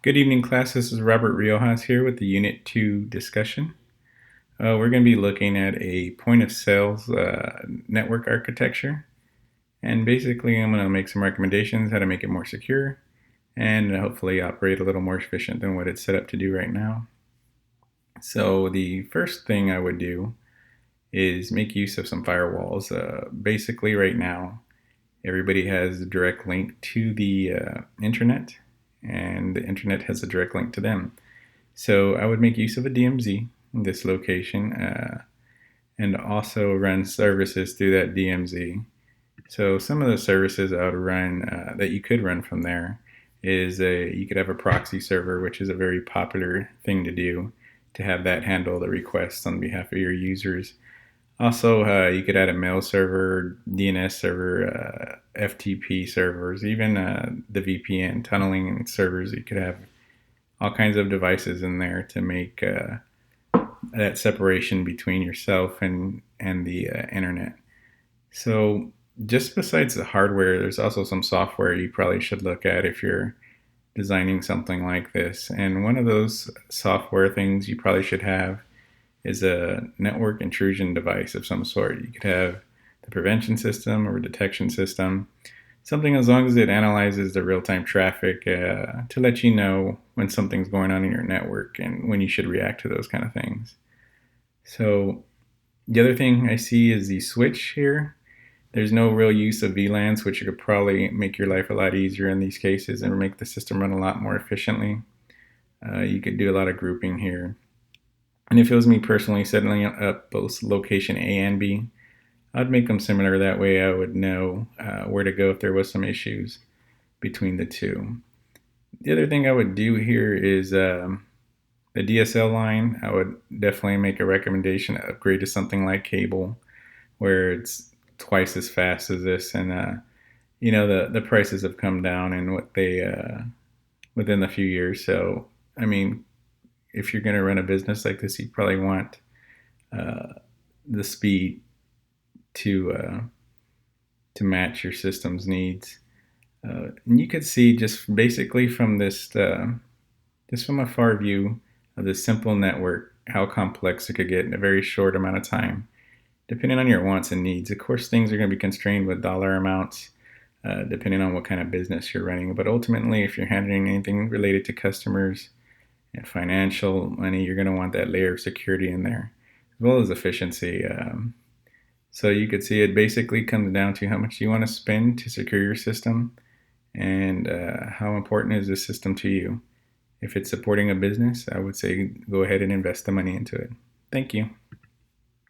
Good evening, class. This is Robert Riojas here with the Unit 2 discussion. We're going to be looking at a point of sales network architecture. And basically, I'm going to make some recommendations how to make it more secure and hopefully operate a little more efficient than what it's set up to do right now. So the first thing I would do is make use of some firewalls. Basically, right now, everybody has a direct link to the internet, and the internet has a direct link to them. So I would make use of a DMZ in this location and also run services through that DMZ. So some of the services I would run that you could run from there is you could have a proxy server, which is a very popular thing to do, to have that handle the requests on behalf of your users. Also, you could add a mail server, DNS server, FTP servers, even the VPN tunneling servers. You could have all kinds of devices in there to make that separation between yourself and the internet. So just besides the hardware, there's also some software you probably should look at if you're designing something like this. And one of those software things you probably should have is a network intrusion device of some sort. You could have the prevention system or detection system, something as long as it analyzes the real-time traffic to let you know when something's going on in your network and when you should react to those kind of things. So the other thing I see is the switch here. There's no real use of VLANs, which could probably make your life a lot easier in these cases and make the system run a lot more efficiently. You could do a lot of grouping here. And if it was me personally setting up both location A and B, I'd make them similar. That way I would know where to go if there was some issues between the two. The other thing I would do here is the DSL line. I would definitely make a recommendation to upgrade to something like cable, where it's twice as fast as this. And the prices have come down in what they within a few years. So I mean, if you're going to run a business like this, you probably want the speed to match your system's needs. And you could see just basically from this, just from a far view of this simple network, how complex it could get in a very short amount of time, depending on your wants and needs. Of course, things are going to be constrained with dollar amounts, depending on what kind of business you're running. But ultimately, if you're handling anything related to customers and financial money, you're going to want that layer of security in there, as well as efficiency. So you could see it basically comes down to how much you want to spend to secure your system and how important is this system to you. If it's supporting a business, I would say go ahead and invest the money into it. Thank you.